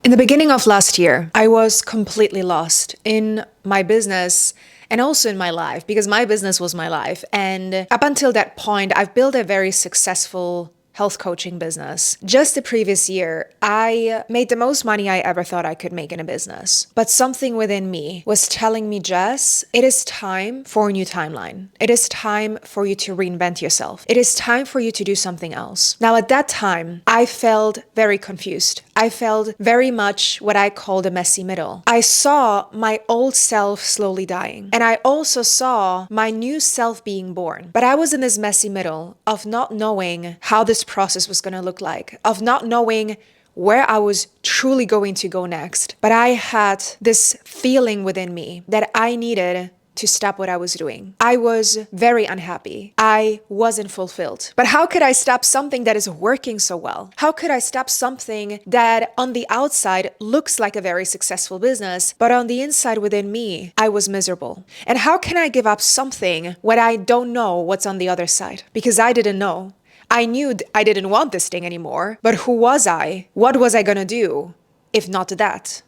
In the beginning of last year, I was completely lost in my business and also in my life because my business was my life. And up until that point, I've built a very successful health coaching business. Just the previous year, I made the most money I ever thought I could make in a business. But something within me was telling me, Jess, it is time for a new timeline. It is time for you to reinvent yourself. It is time for you to do something else. Now, at that time, I felt very confused. I felt very much what I call the messy middle. I saw my old self slowly dying, and I also saw my new self being born. But I was in this messy middle of not knowing how this process was going to look like, of not knowing where I was truly going to go next. But I had this feeling within me that I needed to stop what I was doing. I was very unhappy. I wasn't fulfilled. But how could I stop something that is working so well? How could I stop something that on the outside looks like a very successful business, but on the inside within me, I was miserable? And how can I give up something when I don't know what's on the other side? Because I didn't know. I knew I didn't want this thing anymore, but who was I? What was I gonna do if not that?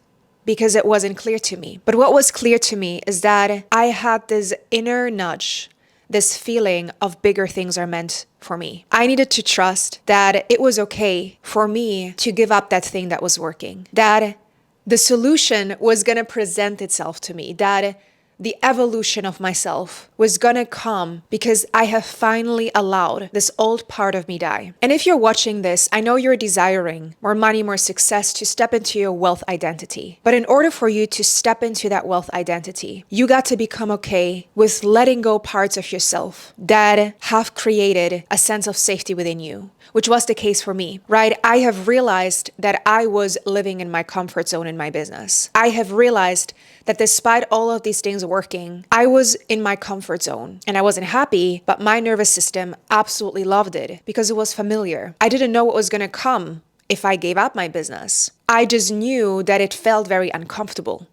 Because it wasn't clear to me. But what was clear to me is that I had this inner nudge, this feeling of bigger things are meant for me. I needed to trust that it was okay for me to give up that thing that was working, that the solution was gonna present itself to me, that the evolution of myself was gonna come because I have finally allowed this old part of me die. And if you're watching this, I know you're desiring more money, more success to step into your wealth identity. But in order for you to step into that wealth identity, you got to become okay with letting go parts of yourself that have created a sense of safety within you, which was the case for me, right? I have realized that I was living in my comfort zone in my business. I have realized that despite all of these things working, I was in my comfort zone and I wasn't happy, but my nervous system absolutely loved it because it was familiar. I didn't know what was gonna come if I gave up my business. I just knew that it felt very uncomfortable.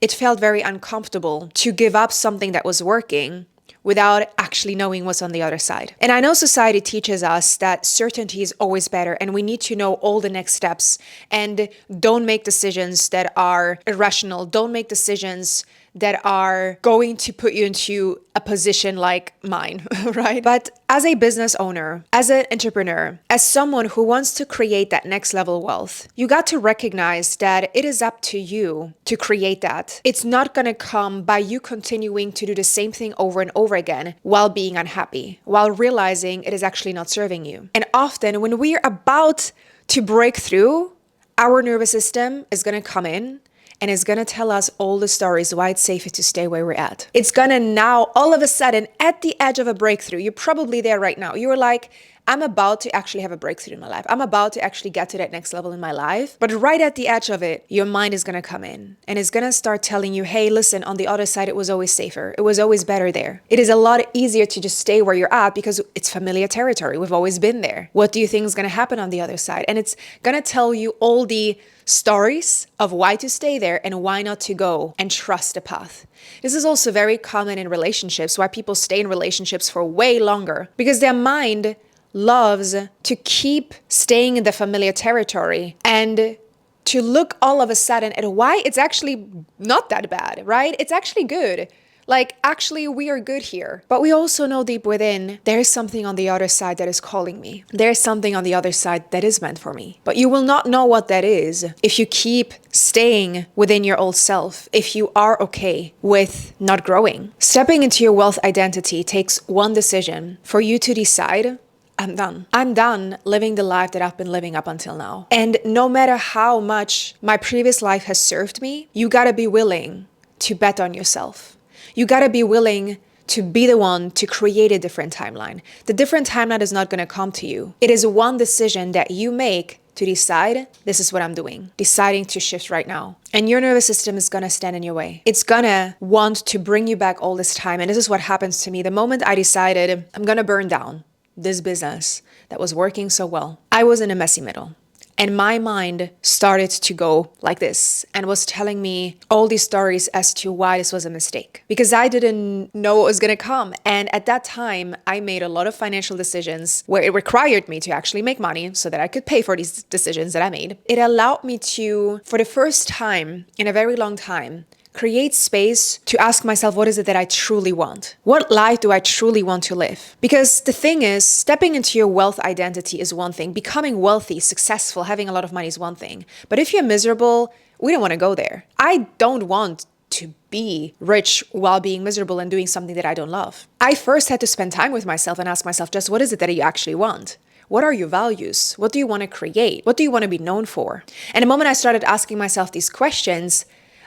It felt very uncomfortable to give up something that was working without actually knowing what's on the other side. And I know society teaches us that certainty is always better and we need to know all the next steps and don't make decisions that are irrational. Don't make decisions that are going to put you into a position like mine, right? But as a business owner, as an entrepreneur, as someone who wants to create that next level wealth, you got to recognize that it is up to you to create that. It's not gonna come by you continuing to do the same thing over and over again while being unhappy, while realizing it is actually not serving you. And often when we're about to break through, our nervous system is gonna come in and it's gonna tell us all the stories why it's safer to stay where we're at. It's gonna now, all of a sudden, at the edge of a breakthrough, you're probably there right now. You're like, I'm about to actually have a breakthrough in my life. I'm about to actually get to that next level in my life. But right at the edge of it, your mind is gonna come in and it's gonna start telling you, hey, listen, on the other side, it was always safer. It was always better there. It is a lot easier to just stay where you're at because it's familiar territory. We've always been there. What do you think is gonna happen on the other side? And it's gonna tell you all the stories of why to stay there and why not to go and trust the path. This is also very common in relationships, why people stay in relationships for way longer because their mind loves to keep staying in the familiar territory and to look all of a sudden at why it's actually not that bad, right? It's actually good. Like, actually, we are good here. But we also know deep within, there's something on the other side that is calling me. There's something on the other side that is meant for me. But you will not know what that is if you keep staying within your old self, if you are okay with not growing. Stepping into your wealth identity takes one decision for you to decide, I'm done. I'm done living the life that I've been living up until now. And no matter how much my previous life has served me, you gotta be willing to bet on yourself. You gotta be willing to be the one to create a different timeline. The different timeline is not gonna come to you. It is one decision that you make to decide, this is what I'm doing, deciding to shift right now. And your nervous system is gonna stand in your way. It's gonna want to bring you back all this time. And this is what happens to me. The moment I decided I'm gonna burn down this business that was working so well, I was in a messy middle. And my mind started to go like this and was telling me all these stories as to why this was a mistake, because I didn't know what was going to come. And at that time, I made a lot of financial decisions where it required me to actually make money so that I could pay for these decisions that I made. It allowed me to, for the first time in a very long time, create space to ask myself, what is it that I truly want? What life do I truly want to live? Because the thing is, stepping into your wealth identity is one thing. Becoming wealthy, successful, having a lot of money is one thing. But if you're miserable, we don't want to go there. I don't want to be rich while being miserable and doing something that I don't love. I first had to spend time with myself and ask myself, just what is it that you actually want? What are your values? What do you want to create? What do you want to be known for? And the moment I started asking myself these questions,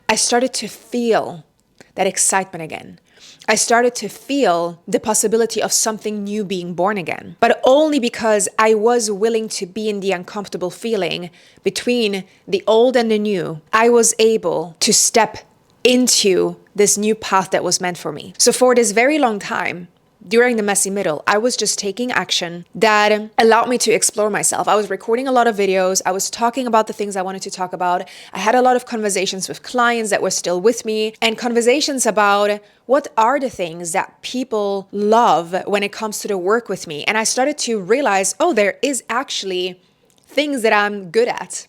I started to feel that excitement again. I started to feel the possibility of something new being born again, but only because I was willing to be in the uncomfortable feeling between the old and the new. I was able to step into this new path that was meant for me. So for this very long time, during the messy middle, I was just taking action that allowed me to explore myself. I was recording a lot of videos. I was talking about the things I wanted to talk about. I had a lot of conversations with clients that were still with me, and conversations about what are the things that people love when it comes to the work with me. And I started to realize, oh, there is actually things that I'm good at,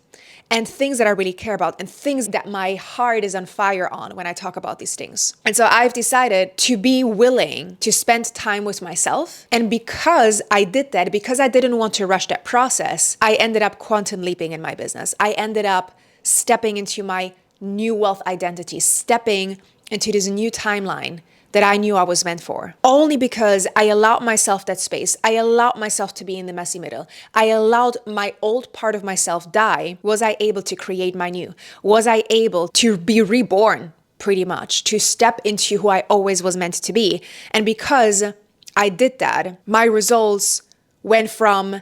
and things that I really care about, and things that my heart is on fire on when I talk about these things. And so I've decided to be willing to spend time with myself. And because I did that, because I didn't want to rush that process, I ended up quantum leaping in my business. I ended up stepping into my new wealth identity, stepping into this new timeline that I knew I was meant for. Only because I allowed myself that space. I allowed myself to be in the messy middle. I allowed my old part of myself die. Was I able to create my new? Was I able to be reborn, pretty much, to step into who I always was meant to be? And because I did that, my results went from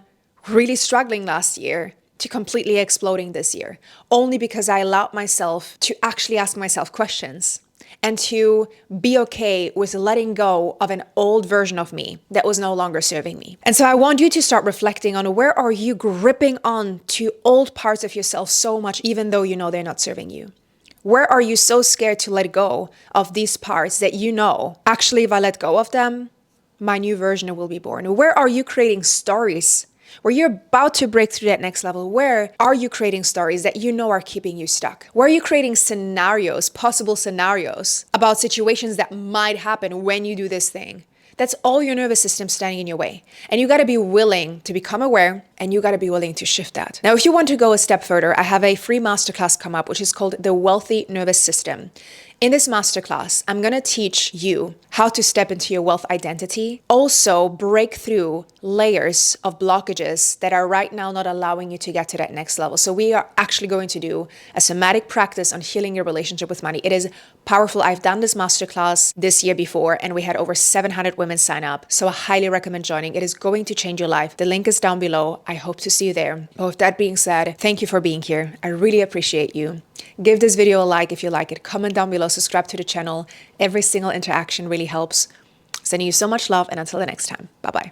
really struggling last year to completely exploding this year. Only because I allowed myself to actually ask myself questions and to be okay with letting go of an old version of me that was no longer serving me. And so I want you to start reflecting on, where are you gripping on to old parts of yourself so much, even though you know they're not serving you? Where are you so scared to let go of these parts that you know, actually, if I let go of them, my new version will be born? Where are you creating stories where you're about to break through that next level? Where are you creating stories that you know are keeping you stuck? Where are you creating scenarios, possible scenarios about situations that might happen when you do this thing? That's all your nervous system standing in your way. And you got to be willing to become aware, and you got to be willing to shift that. Now, if you want to go a step further, I have a free masterclass come up, which is called The Wealthy Nervous System. In this masterclass, I'm going to teach you how to step into your wealth identity, also break through layers of blockages that are right now not allowing you to get to that next level. So we are actually going to do a somatic practice on healing your relationship with money. It is powerful. I've done this masterclass this year before, and we had over 700 women sign up. So I highly recommend joining. It is going to change your life. The link is down below. I hope to see you there. But with that being said, thank you for being here. I really appreciate you. Give this video a like if you like it. Comment down below, subscribe to the channel. Every single interaction really helps. Sending you so much love, and until the next time, bye-bye.